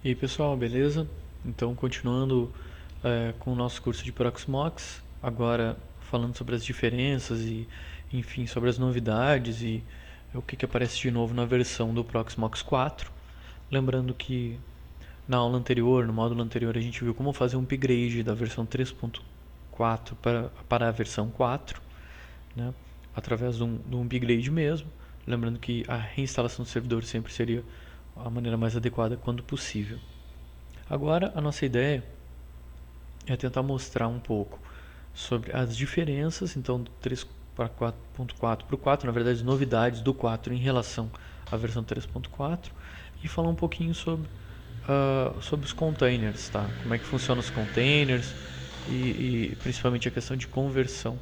E aí pessoal, beleza? Então continuando com o nosso curso de Proxmox, agora falando sobre as diferenças e enfim sobre as novidades e o que aparece de novo na versão do Proxmox 4. Lembrando que na aula anterior, no módulo anterior, a gente viu como fazer um upgrade da versão 3.4 para a versão 4, né? Através de um upgrade mesmo. Lembrando que a reinstalação do servidor sempre seria a maneira mais adequada quando possível. Agora a nossa ideia é tentar mostrar um pouco sobre as diferenças, então do 3 para 4.4 para o 4, na verdade as novidades do 4 em relação à versão 3.4 e falar um pouquinho sobre os containers, tá? Como é que funcionam os containers e principalmente a questão de conversão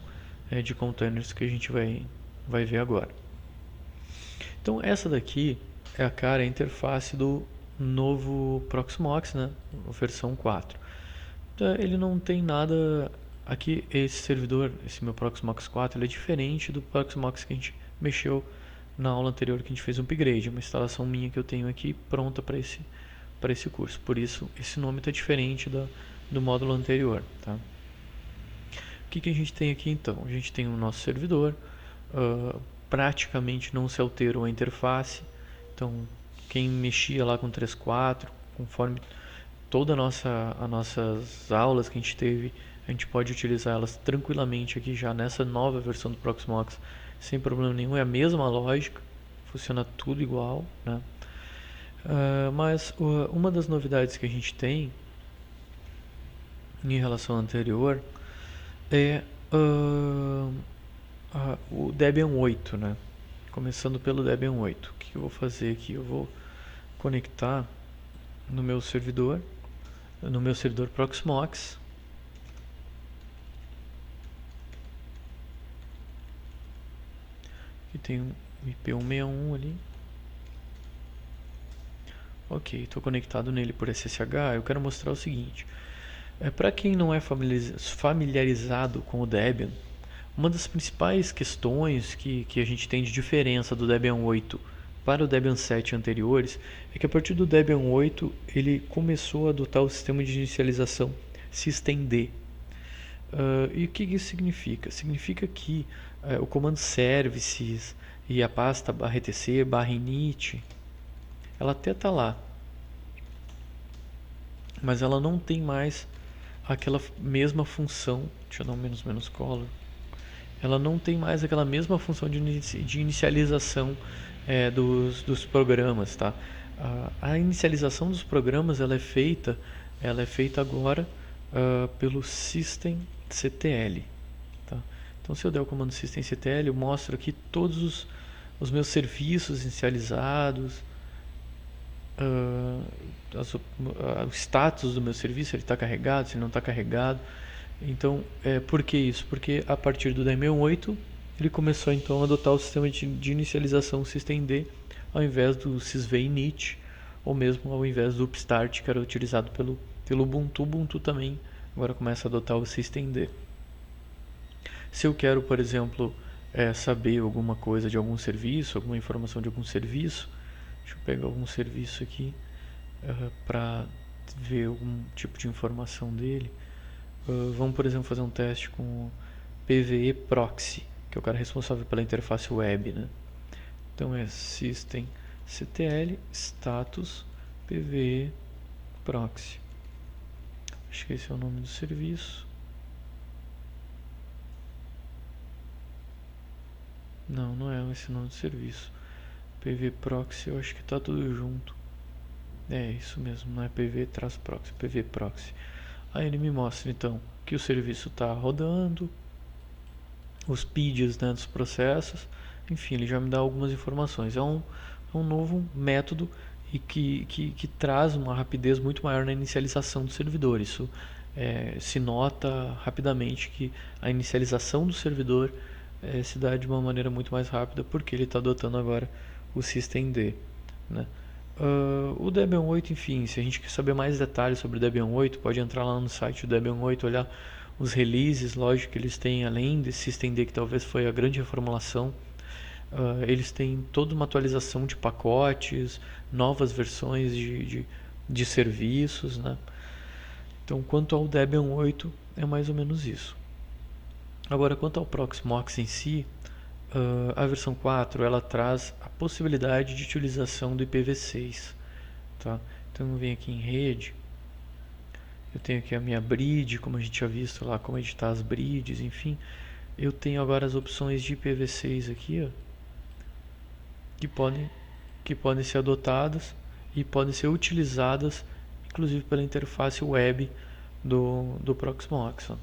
de containers que a gente vai ver agora. Então essa daqui é a interface do novo Proxmox, né? Versão 4. Então, ele não tem nada... Aqui, esse servidor, esse meu Proxmox 4, ele é diferente do Proxmox que a gente mexeu na aula anterior, que a gente fez um upgrade. Uma instalação minha que eu tenho aqui pronta para esse curso. Por isso, esse nome está diferente do módulo anterior. Tá? O que a gente tem aqui então? A gente tem o nosso servidor, praticamente não se alterou a interface. Então, quem mexia lá com 3.4, conforme todas as nossas aulas que a gente teve, a gente pode utilizar elas tranquilamente aqui já nessa nova versão do Proxmox, sem problema nenhum. É a mesma lógica, funciona tudo igual, né? Mas uma das novidades que a gente tem em relação ao anterior é o Debian 8, né? Começando pelo Debian 8. O que eu vou fazer aqui? Eu vou conectar no meu servidor Proxmox. Aqui tem um IP161 ali. Ok, estou conectado nele por SSH. Eu quero mostrar o seguinte. Para quem não é familiarizado com o Debian, uma das principais questões que a gente tem de diferença do Debian 8 para o Debian 7 anteriores é que a partir do Debian 8 ele começou a adotar o sistema de inicialização systemd. E o que isso significa? Significa que o comando services e a pasta /etc/init ela até está lá, mas ela não tem mais aquela mesma função. Deixa eu dar um menos color. Ela não tem mais aquela mesma função de inicialização dos programas, tá? A inicialização dos programas ela é feita agora pelo systemctl, tá? Então, se eu der o comando systemctl, eu mostro aqui todos os meus serviços inicializados, o status do meu serviço, ele está carregado, se ele não está carregado. Então, por que isso? Porque a partir do Debian 8 ele começou então a adotar o sistema de inicialização systemd ao invés do sysvinit, ou mesmo ao invés do upstart que era utilizado pelo Ubuntu. Ubuntu também agora começa a adotar o systemd. Se eu quero, por exemplo, saber alguma coisa de algum serviço, alguma informação de algum serviço, deixa eu pegar algum serviço aqui para ver algum tipo de informação dele. Vamos, por exemplo, fazer um teste com o PVE Proxy, que é o cara responsável pela interface web, né? Então é systemctl status PVE Proxy. Acho que esse é o nome do serviço. Não é esse o nome do serviço. PV Proxy, eu acho que está tudo junto. É isso mesmo, não é PV-Proxy, PV Proxy. Aí ele me mostra então que o serviço está rodando, os PIDs, né, dos processos, enfim, ele já me dá algumas informações. É um novo método e que traz uma rapidez muito maior na inicialização do servidor. Isso se nota rapidamente que a inicialização do servidor se dá de uma maneira muito mais rápida porque ele está adotando agora o systemd, né? O Debian 8, enfim, se a gente quer saber mais detalhes sobre o Debian 8, pode entrar lá no site do Debian 8, olhar os releases, lógico que eles têm, além desse systemd que talvez foi a grande reformulação, eles têm toda uma atualização de pacotes, novas versões de de serviços, né? Então, quanto ao Debian 8, é mais ou menos isso. Agora, quanto ao Proxmox em si, a versão 4 ela traz a possibilidade de utilização do IPv6, tá? Então, eu venho aqui em rede, eu tenho aqui a minha bridge, como a gente tinha visto lá, como editar as bridges, enfim. Eu tenho agora as opções de IPv6 aqui, ó, que podem ser adotadas e podem ser utilizadas, inclusive pela interface web do Proxmox. Ó.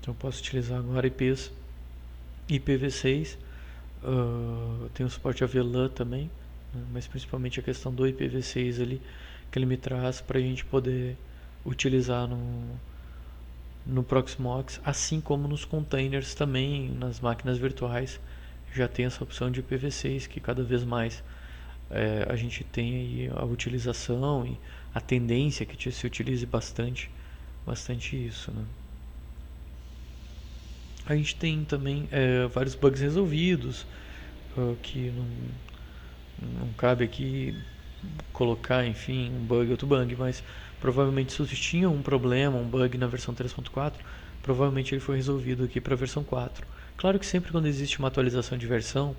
Então eu posso utilizar agora IPs IPv6, tem o suporte a VLAN também, né, mas principalmente a questão do IPv6 ali, que ele me traz para a gente poder utilizar no Proxmox, assim como nos containers também, nas máquinas virtuais, já tem essa opção de IPv6 que cada vez mais a gente tem aí a utilização e a tendência que se utilize bastante isso, né? A gente tem também vários bugs resolvidos, que não cabe aqui colocar, enfim, um bug, outro bug, mas provavelmente se você tinha um problema, um bug na versão 3.4, provavelmente ele foi resolvido aqui para a versão 4. Claro que sempre quando existe uma atualização de versão,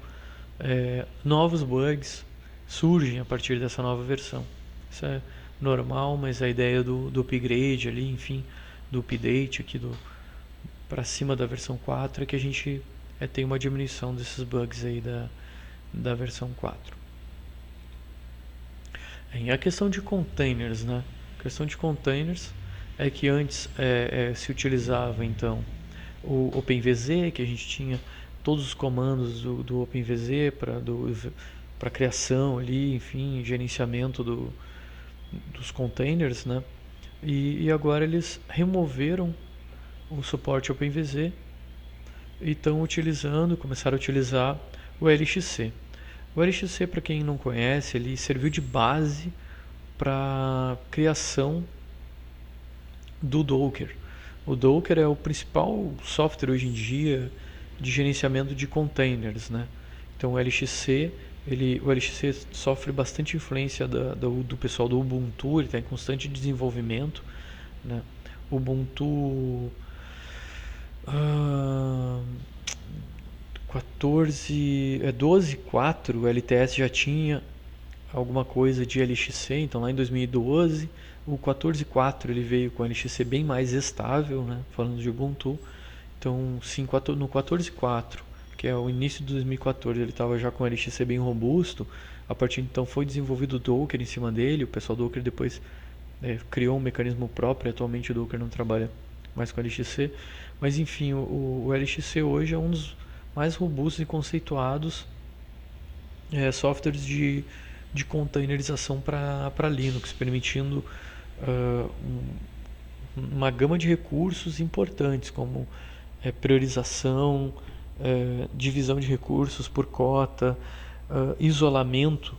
novos bugs surgem a partir dessa nova versão. Isso é normal, mas a ideia do upgrade ali, enfim, do update aqui para cima da versão 4 é que a gente tem uma diminuição desses bugs aí da versão 4. A questão de containers, né? A questão de containers é que antes se utilizava então o OpenVZ, que a gente tinha todos os comandos do OpenVZ para criação ali, enfim, gerenciamento dos containers, né? E agora eles removeram o suporte OpenVZ e estão começaram a utilizar o LXC. O LXC, para quem não conhece, ele serviu de base para a criação do Docker. O Docker é o principal software hoje em dia de gerenciamento de containers, né? Então o LXC sofre bastante influência do pessoal do Ubuntu, ele está em constante desenvolvimento, né? Ubuntu 12.4, o LTS já tinha alguma coisa de LXC, então lá em 2012 o 14.4 ele veio com LXC bem mais estável, né, falando de Ubuntu. Então sim, no 14.4, que é o início de 2014, ele estava já com LXC bem robusto. A partir de então foi desenvolvido o Docker em cima dele, o pessoal do Docker depois criou um mecanismo próprio, atualmente o Docker não trabalha mais com LXC, mas enfim, o LXC hoje é um dos mais robustos e conceituados softwares de containerização para Linux, permitindo uma gama de recursos importantes, como priorização, divisão de recursos por cota, isolamento,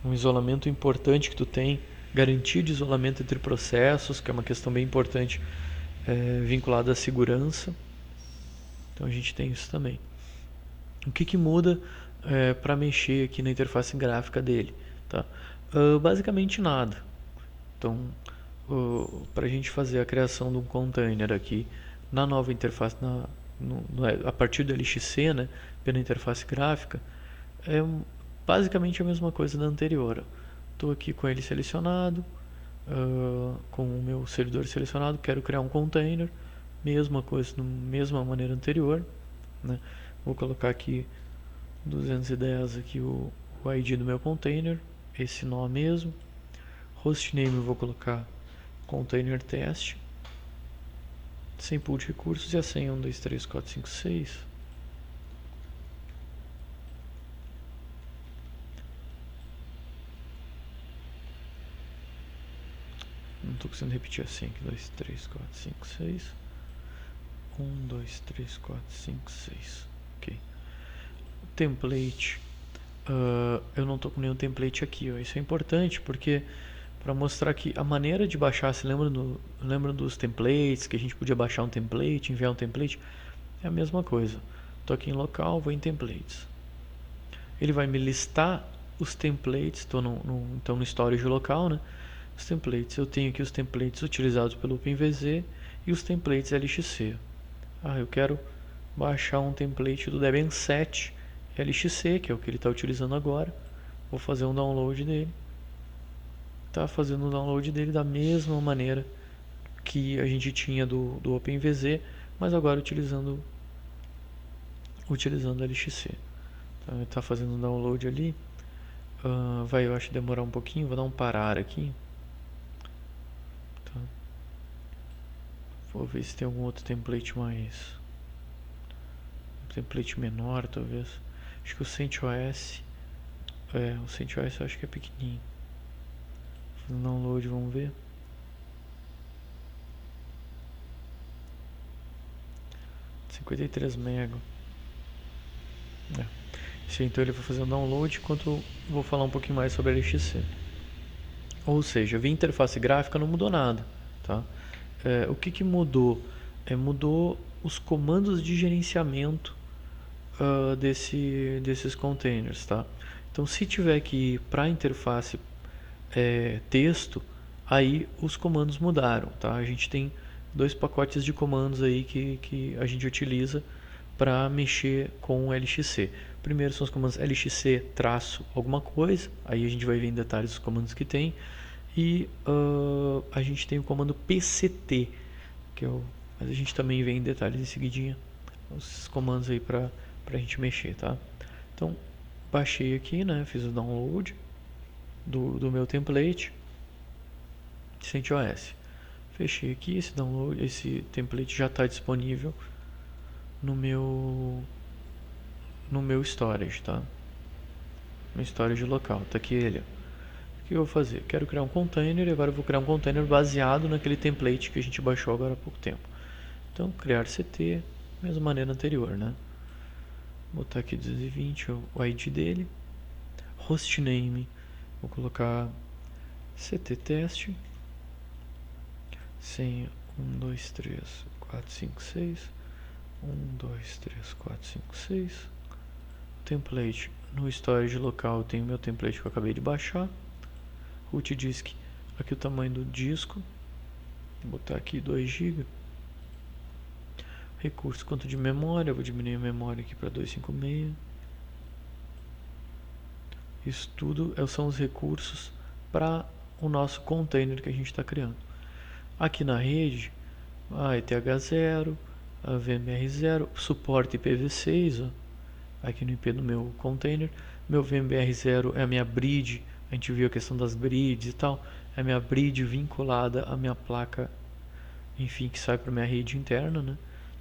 um isolamento importante que tu tem, garantia de isolamento entre processos, que é uma questão bem importante vinculada à segurança. Então a gente tem isso também. O que muda para mexer aqui na interface gráfica dele? Tá? Basicamente nada. Então, para a gente fazer a criação de um container aqui na nova interface, a partir do LXC, né, pela interface gráfica, é basicamente a mesma coisa da anterior. Estou aqui com ele selecionado, com o meu servidor selecionado, quero criar um container, mesma coisa, da mesma maneira anterior, né? Vou colocar aqui 210 aqui o ID do meu container, esse nó mesmo. Hostname eu vou colocar container test, sem pool de recursos, e a senha 1, 2, 3, 4, 5, 6. Não estou conseguindo repetir a senha aqui. 2, 3, 4, 5, 6. 1, 2, 3, 4, 5, 6. Ok. Template. Eu não estou com nenhum template aqui. Ó. Isso é importante porque para mostrar que a maneira de baixar, se lembra dos templates, que a gente podia baixar um template, enviar um template? É a mesma coisa. Estou aqui em local, vou em templates. Ele vai me listar os templates, estou então no storage local, né? Os templates, eu tenho aqui os templates utilizados pelo OpenVZ e os templates LXC. Eu quero baixar um template do Debian 7 LXC, que é o que ele está utilizando agora. Vou fazer um download dele. Está fazendo o download dele da mesma maneira que a gente tinha do OpenVZ, mas agora utilizando LXC. Então, ele está fazendo um download ali. Eu acho demorar um pouquinho. Vou dar um parar aqui. Tá. Vou ver se tem algum outro template mais... um template menor, talvez. Acho que o CentOS... o CentOS eu acho que é pequenininho. Fazendo download, vamos ver. (53 MB). Então ele vai fazer um download enquanto eu vou falar um pouquinho mais sobre a LXC. Ou seja, via interface gráfica não mudou nada, tá? O que mudou? Mudou os comandos de gerenciamento desses containers, tá? Então, se tiver que ir para a interface texto, aí os comandos mudaram, tá? A gente tem 2 pacotes de comandos aí que a gente utiliza para mexer com o LXC. Primeiro são os comandos LXC traço alguma coisa, aí a gente vai ver em detalhes os comandos que tem. E a gente tem o comando PCT, mas a gente também vê em detalhes em seguidinha os comandos aí para a gente mexer, tá? Então, baixei aqui, né? Fiz o download do meu template CentOS. Fechei aqui esse download, esse template já está disponível no meu storage, tá? No storage local, tá aqui ele. O que eu vou fazer? Quero criar um container e agora eu vou criar um container baseado naquele template que a gente baixou agora há pouco tempo. Então, criar CT, mesma maneira anterior, né? Vou botar aqui 220 o ID dele. Hostname, vou colocar CT teste. Senha 1, 2, 3, 4, 5, 6. 1, 2, 3, 4, 5, 6. Template, no storage local eu tenho meu template que eu acabei de baixar. Root disk, aqui o tamanho do disco, vou botar aqui 2 GB. Recurso, quanto de memória, vou diminuir a memória aqui para 256. Isso tudo são os recursos para o nosso container que a gente está criando. Aqui na rede, ETH0, VMR0, suporte IPv6, aqui no IP do meu container. Meu VMBR0 é a minha bridge. A gente viu a questão das bridges e tal. É a minha bridge vinculada à minha placa, enfim, que sai para a minha rede interna, né?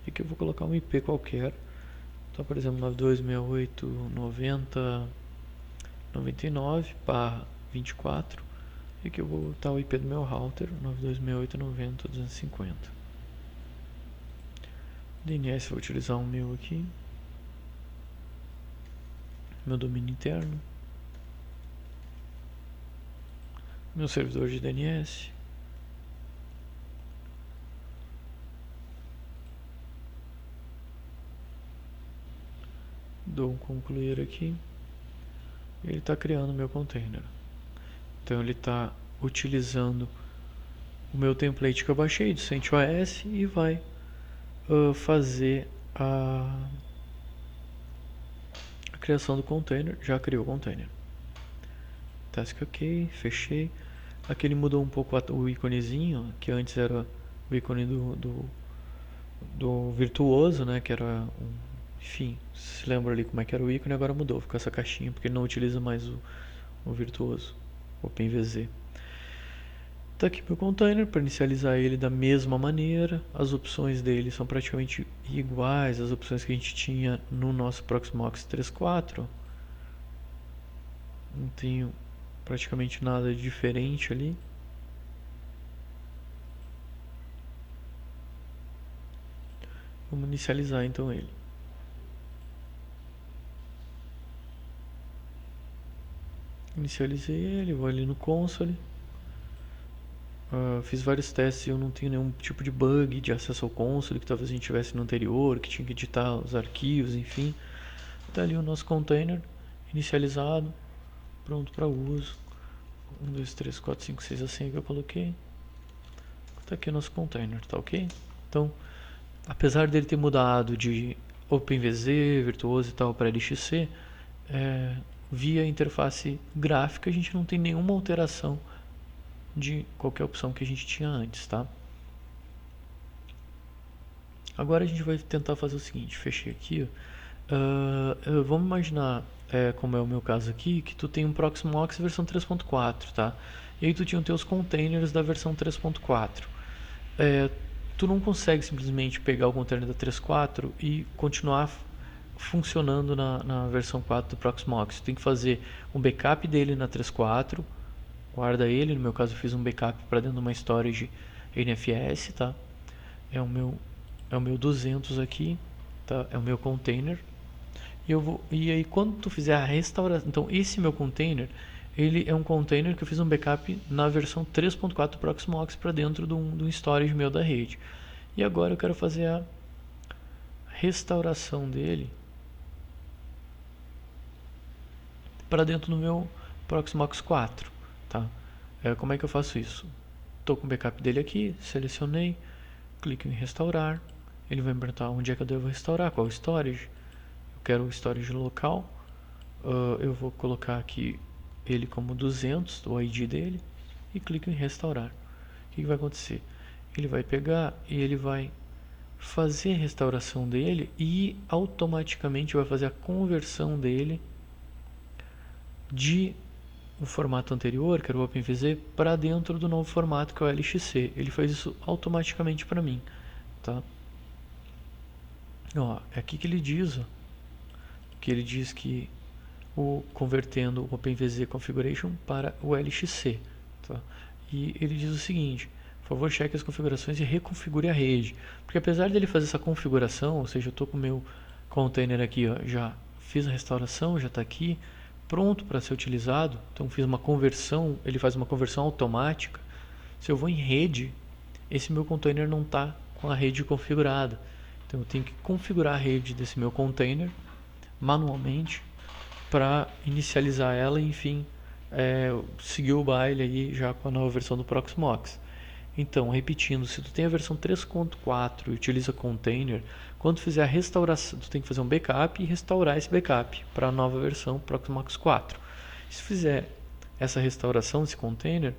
E aqui eu vou colocar um IP qualquer. Então, por exemplo, 9268.90.99/24. E aqui eu vou botar o IP do meu router, 9268.90.250. DNS, vou utilizar o meu aqui. Meu domínio interno. Meu servidor de DNS. Dou um concluir aqui. Ele está criando o meu container. Então ele está utilizando o meu template que eu baixei de CentOS e vai fazer a criação do container. Já criou o container. Task ok, fechei. Aqui ele mudou um pouco o íconezinho, que antes era o ícone do virtuoso, né? Que era enfim, se lembra ali como é que era o ícone, agora mudou, ficou essa caixinha, porque ele não utiliza mais o virtuoso, OpenVZ. Tá aqui meu container, para inicializar ele da mesma maneira. As opções dele são praticamente iguais às opções que a gente tinha no nosso Proxmox 3.4. Não tenho praticamente nada de diferente ali. Vamos inicializar então ele. Inicializei ele, vou ali no console. Fiz vários testes e eu não tenho nenhum tipo de bug de acesso ao console que talvez a gente tivesse no anterior, que tinha que editar os arquivos, enfim. Tá ali o nosso container inicializado, pronto para uso. 1, 2, 3, 4, 5, 6, a senha que eu coloquei. Tá aqui o nosso container, tá ok? Então, apesar dele ter mudado de OpenVZ, Virtuoso e tal para LXC, via interface gráfica a gente não tem nenhuma alteração de qualquer opção que a gente tinha antes, tá? Agora a gente vai tentar fazer o seguinte, fechei aqui, vamos imaginar, como é o meu caso aqui, que tu tem um Proxmox versão 3.4, tá? E aí tu tinha os teus containers da versão 3.4. Tu não consegue simplesmente pegar o container da 3.4 e continuar funcionando na versão 4 do Proxmox. Tu tem que fazer um backup dele na 3.4, guarda ele, no meu caso eu fiz um backup para dentro de uma storage NFS, tá? É o meu 200 aqui, tá? É o meu container. E aí quando tu fizer a restauração, então esse meu container, ele é um container que eu fiz um backup na versão 3.4 do Proxmox para dentro de um storage meu da rede. E agora eu quero fazer a restauração dele para dentro do meu Proxmox 4, tá? Como é que eu faço isso? Estou com o backup dele aqui, selecionei, clico em restaurar, ele vai me perguntar onde é que eu devo restaurar, qual storage. Eu quero o storage local, eu vou colocar aqui ele como 200, o ID dele, e clico em restaurar. O que vai acontecer? Ele vai pegar e ele vai fazer a restauração dele e automaticamente vai fazer a conversão dele de o formato anterior, que era o OpenVZ, para dentro do novo formato que é o LXC. Ele faz isso automaticamente para mim, tá? Ó, é aqui que ele diz, que ele diz que convertendo o OpenVZ Configuration para o LXC, tá? E ele diz o seguinte: por favor, cheque as configurações e reconfigure a rede. Porque apesar dele fazer essa configuração, ou seja, eu estou com o meu container aqui, ó, já fiz a restauração, já está aqui, pronto para ser utilizado. Então fiz uma conversão, ele faz uma conversão automática. Se eu vou em rede, esse meu container não está com a rede configurada. Então eu tenho que configurar a rede desse meu container manualmente para inicializar ela e, enfim, seguir o baile aí já com a nova versão do Proxmox. Então, repetindo, se tu tem a versão 3.4 e utiliza container, quando fizer a restauração, tu tem que fazer um backup e restaurar esse backup para a nova versão Proxmox 4. Se fizer essa restauração desse container,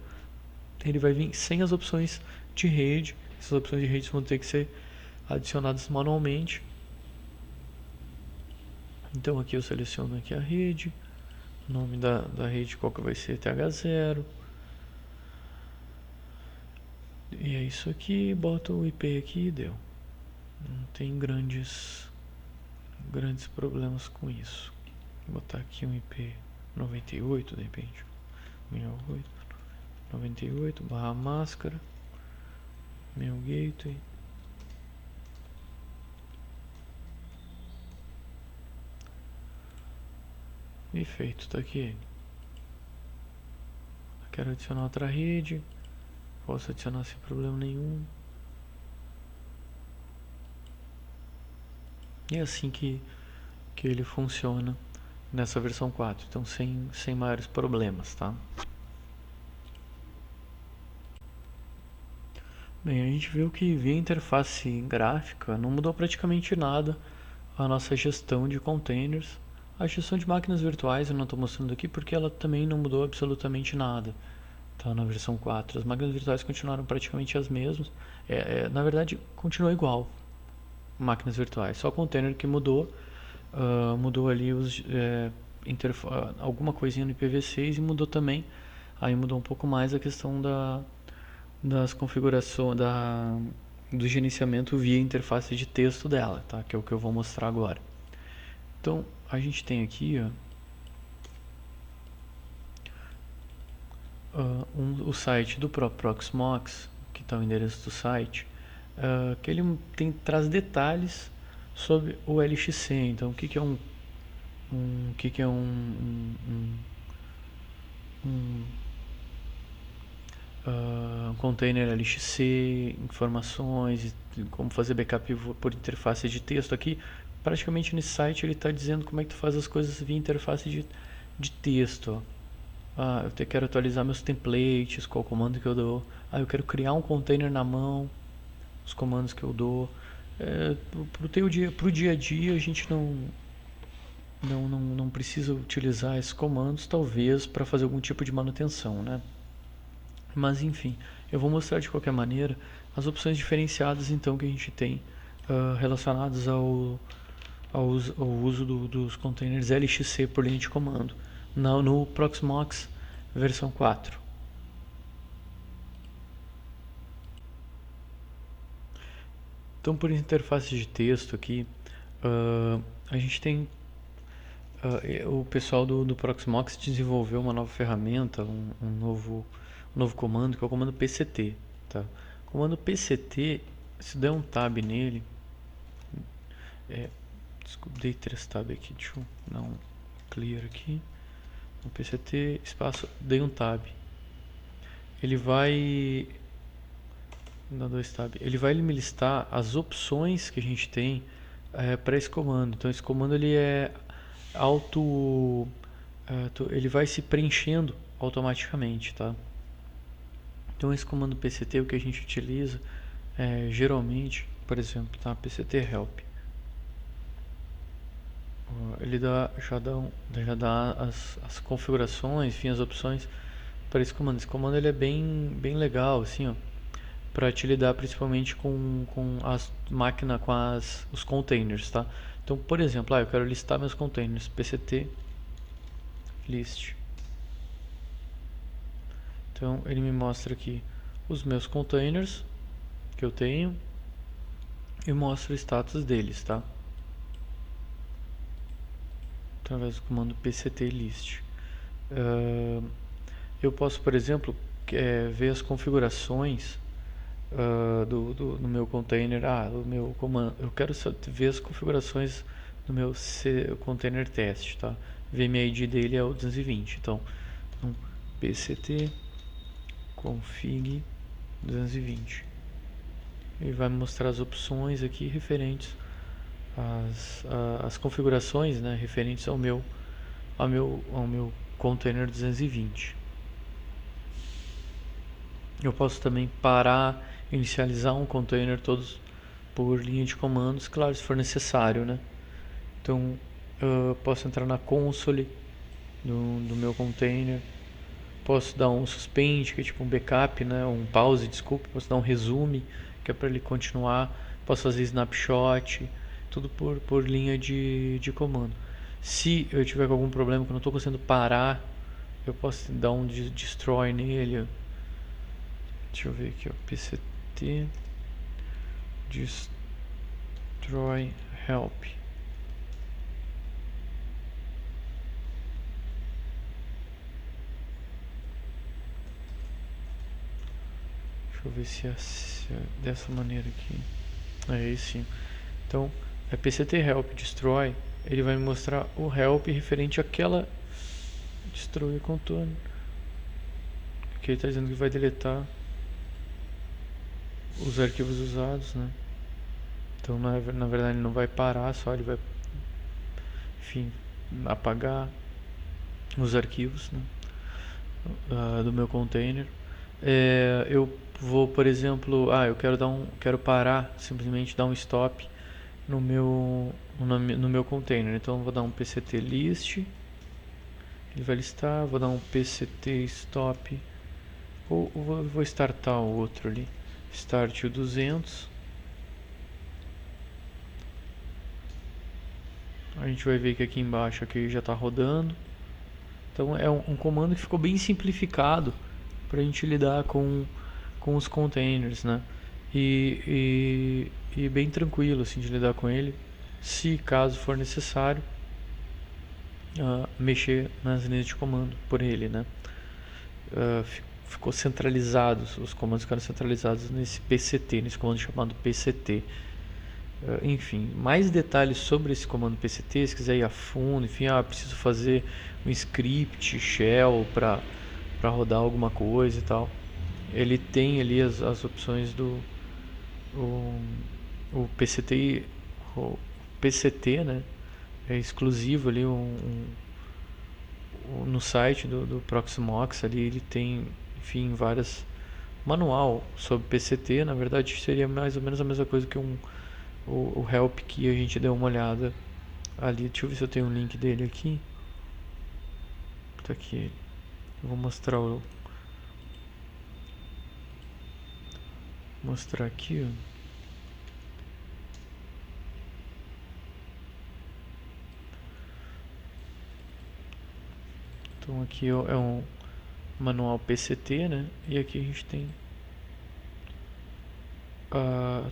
ele vai vir sem as opções de rede. Essas opções de rede vão ter que ser adicionadas manualmente. Então aqui eu seleciono aqui a rede, o nome da rede qual que vai ser, TH0. E é isso aqui, bota o IP aqui e deu. Não tem grandes problemas com isso. Vou botar aqui um IP 98 de repente. 68, 98 barra máscara, meu gateway. E feito, tá aqui ele. Quero adicionar outra rede. Posso adicionar sem problema nenhum. E é assim que ele funciona nessa versão 4. Então sem maiores problemas, tá? Bem, a gente viu que via interface gráfica não mudou praticamente nada a nossa gestão de containers. A gestão de máquinas virtuais eu não estou mostrando aqui porque ela também não mudou absolutamente nada, tá? Na versão 4 as máquinas virtuais continuaram praticamente as mesmas. Na verdade continua igual, máquinas virtuais, só o container que mudou. Mudou ali alguma coisinha no IPv6 e mudou também, aí mudou um pouco mais a questão das configurações, do gerenciamento via interface de texto dela, tá? Que é o que eu vou mostrar agora. Então a gente tem aqui o site do próprio Proxmox, que está o endereço do site, que ele traz detalhes sobre o LXC. Então o que é um container LXC, informações, como fazer backup por interface de texto. Aqui praticamente nesse site ele está dizendo como é que tu faz as coisas via interface de texto, ó. Eu quero atualizar meus templates, qual comando que eu dou. Eu quero criar um container na mão, os comandos que eu dou. Pro dia a dia a gente não precisa utilizar esses comandos, talvez para fazer algum tipo de manutenção, né? Mas enfim, eu vou mostrar de qualquer maneira as opções diferenciadas então que a gente tem relacionadas ao uso dos containers LXC por linha de comando no Proxmox versão 4. Então, por interface de texto aqui, a gente tem o pessoal do Proxmox desenvolveu uma nova ferramenta, um novo comando, que é o comando PCT. Tá? O comando PCT, se der um tab nele, dei 3 tab aqui, deixa eu dar um clear aqui. O PCT, espaço, dei um tab. Ele vai dá 2 tab. Ele vai me listar as opções que a gente tem para esse comando. Então esse comando ele é ele vai se preenchendo automaticamente, tá? Então esse comando PCT o que a gente utiliza geralmente, por exemplo, tá? PCT help. Ele já dá as configurações, enfim, as opções para esse comando. Esse comando ele é bem legal, assim, ó, para te lidar principalmente com as máquinas, com os containers, tá? Então, por exemplo, eu quero listar meus containers, PCT list. Então, ele me mostra aqui os meus containers que eu tenho e mostra o status deles, tá? Através do comando PCT list. Eu posso, por exemplo, ver as configurações no meu container, do meu comando. Eu quero ver as configurações do meu container teste, tá? VMID dele é o 220, então pct config 220. Ele vai me mostrar as opções aqui referentes às configurações, né, referentes ao meu container 220. Eu posso também parar, inicializar um container todos por linha de comandos, claro, se for necessário, né? Então, eu posso entrar na console do meu container, posso dar um suspend, que é tipo um backup, né? Um pause, desculpa, posso dar um resume, que é para ele continuar, posso fazer snapshot, tudo por linha de comando. Se eu tiver algum problema que eu não estou conseguindo parar, eu posso dar um destroy nele. Deixa eu ver aqui, ó, PCT destroy help. Deixa eu ver se é dessa maneira aqui. É esse sim. Então, PCT help destroy, ele vai me mostrar o help referente àquela destruir contorno. Aqui ele está dizendo que vai deletar os arquivos usados, né? Então na verdade ele não vai parar, só ele vai, enfim, apagar os arquivos, né, do meu container. Eu vou, por exemplo, eu quero parar, simplesmente dar um stop no meu container. Então eu vou dar um pct list, ele vai listar, vou dar um pct stop, ou vou startar o outro ali, start o 200. A gente vai ver que aqui embaixo aqui já está rodando. Então é um comando que ficou bem simplificado para a gente lidar com os containers, né? E bem tranquilo assim de lidar com ele, se caso for necessário mexer nas linhas de comando por ele, né? Ficou centralizado, os comandos ficaram centralizados nesse PCT, nesse comando chamado PCT. Enfim, mais detalhes sobre esse comando PCT, se quiser ir a fundo, enfim, preciso fazer um script shell para rodar alguma coisa e tal. Ele tem ali as opções do o PCT, né? É exclusivo ali no site do Proxmox ali ele tem, enfim, várias manual sobre PCT. Na verdade seria mais ou menos a mesma coisa que o help que a gente deu uma olhada ali. Deixa eu ver se eu tenho um link dele aqui. Tá aqui. Eu vou mostrar aqui, ó. Então aqui é um manual PCT, né? E aqui a gente tem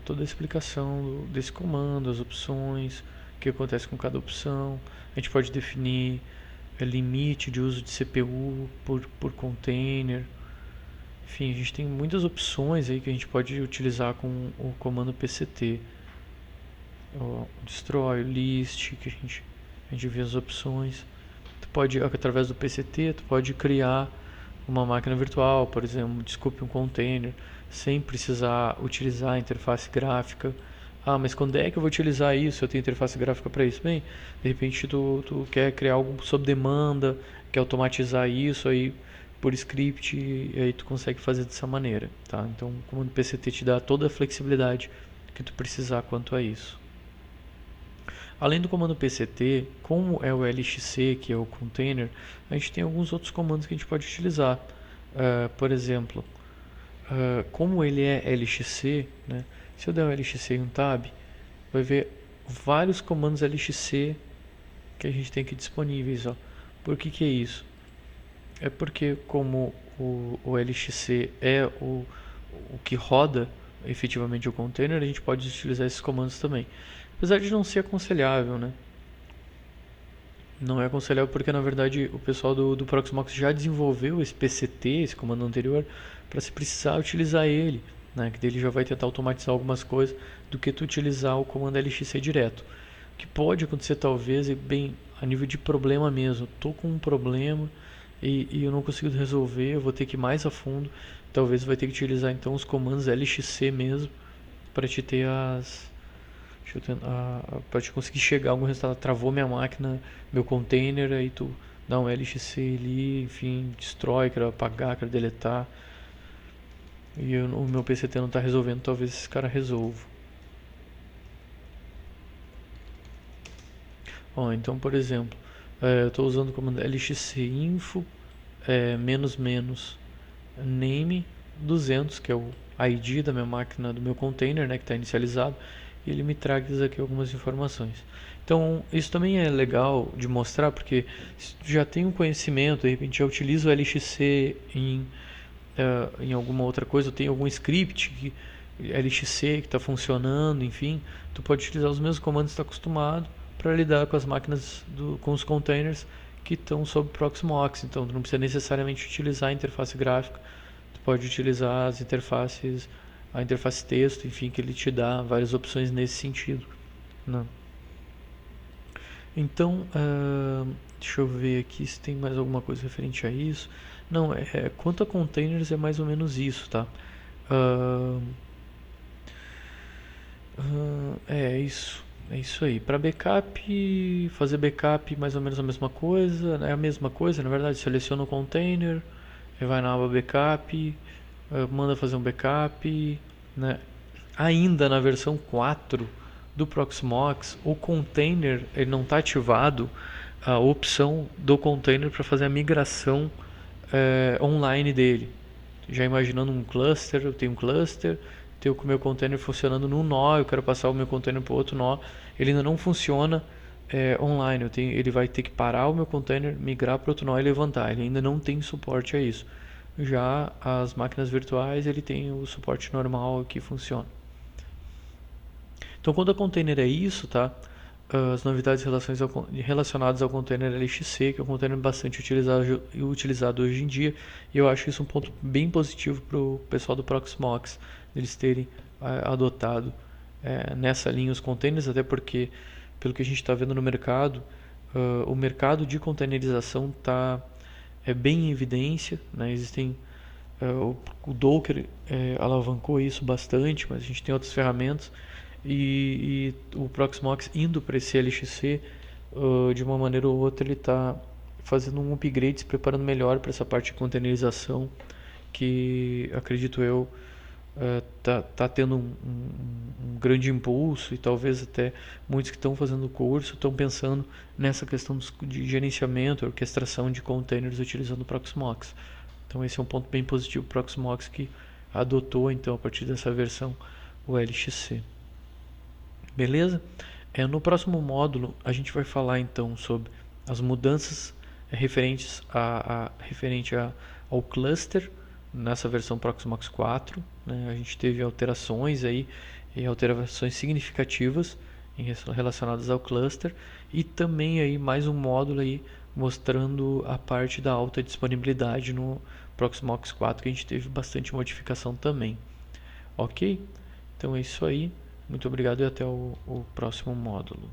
toda a explicação desse comando, as opções, o que acontece com cada opção. A gente pode definir limite de uso de CPU por container. Enfim, a gente tem muitas opções aí que a gente pode utilizar com o comando PCT. O destroy, o list, que a gente vê as opções. Tu pode, através do PCT, tu pode criar uma máquina virtual, por exemplo, um container, sem precisar utilizar a interface gráfica. Ah, mas quando é que eu vou utilizar isso? Eu tenho interface gráfica para isso? Bem, de repente tu quer criar algo sob demanda, quer automatizar isso aí por script, e aí tu consegue fazer dessa maneira, tá? Então o comando PCT te dá toda a flexibilidade que tu precisar quanto a isso. Além do comando PCT, como é o LXC, que é o container, a gente tem alguns outros comandos que a gente pode utilizar. Por exemplo, como ele é LXC, né? Se eu der um LXC em um tab, vai ver vários comandos LXC que a gente tem aqui disponíveis. Ó. Por que é isso? É porque como o LXC é o que roda efetivamente o container, a gente pode utilizar esses comandos também. Apesar de não ser aconselhável, né? Não é aconselhável porque, na verdade, o pessoal do Proxmox já desenvolveu esse PCT, esse comando anterior, para se precisar utilizar ele, né? Que dele já vai tentar automatizar algumas coisas do que tu utilizar o comando LXC direto. O que pode acontecer, talvez, é bem a nível de problema mesmo. Estou com um problema e eu não consigo resolver, eu vou ter que ir mais a fundo. Talvez vai ter que utilizar, então, os comandos LXC mesmo, para te ter para te conseguir chegar a algum resultado. Travou minha máquina, meu container, aí tu dá um LXC ali, enfim, destrói, quero apagar, quero deletar. E o meu PCT não está resolvendo, talvez esse cara resolva. Ó, então, por exemplo, eu estou usando o comando lxc info name 200, que é o ID da minha máquina, do meu container, né, que está inicializado, e ele me traz aqui algumas informações. Então, isso também é legal de mostrar, porque se tu já tem um conhecimento, de repente já utiliza o LXC em alguma outra coisa, ou tem algum script LXC que está funcionando, enfim, tu pode utilizar os mesmos comandos que está acostumado para lidar com as máquinas, com os containers que estão sob Proxmox. Então, tu não precisa necessariamente utilizar a interface gráfica, tu pode utilizar as interfaces, a interface texto, enfim, que ele te dá várias opções nesse sentido, né? Então, deixa eu ver aqui se tem mais alguma coisa referente a isso. Não, quanto a containers é mais ou menos isso, tá? É isso. É isso aí. Para backup, fazer backup mais ou menos a mesma coisa. É a mesma coisa, na verdade. Seleciona o container, vai na aba backup, manda fazer um backup, né? Ainda na versão 4 do Proxmox, o container ele não está ativado a opção do container para fazer a migração online dele. Já imaginando um cluster, eu tenho um cluster, tenho o meu container funcionando num nó, eu quero passar o meu container para outro nó, ele ainda não funciona online. Ele vai ter que parar o meu container, migrar para outro nó e levantar. Ele ainda não tem suporte a isso. Já as máquinas virtuais, ele tem o suporte normal que funciona. Então, quando a container é isso, tá? As novidades relacionadas ao container LXC, que é um container bastante utilizado hoje em dia, e eu acho isso um ponto bem positivo para o pessoal do Proxmox, eles terem adotado nessa linha os containers, até porque, pelo que a gente está vendo no mercado, o mercado de containerização está bem em evidência, né? Existem o Docker alavancou isso bastante, mas a gente tem outras ferramentas e o Proxmox indo para esse LXC de uma maneira ou outra ele está fazendo um upgrade, se preparando melhor para essa parte de containerização, que acredito eu tá tendo um grande impulso, e talvez até muitos que estão fazendo o curso estão pensando nessa questão de gerenciamento, orquestração de containers utilizando o Proxmox. Então esse é um ponto bem positivo para o Proxmox, que adotou então a partir dessa versão o LXC. Beleza? No próximo módulo a gente vai falar então sobre as mudanças referente ao cluster nessa versão Proxmox 4. Né? A gente teve alterações aí, e alterações significativas relacionadas ao cluster, e também aí mais um módulo aí mostrando a parte da alta disponibilidade no Proxmox 4, que a gente teve bastante modificação também. Ok? Então é isso aí. Muito obrigado e até o próximo módulo.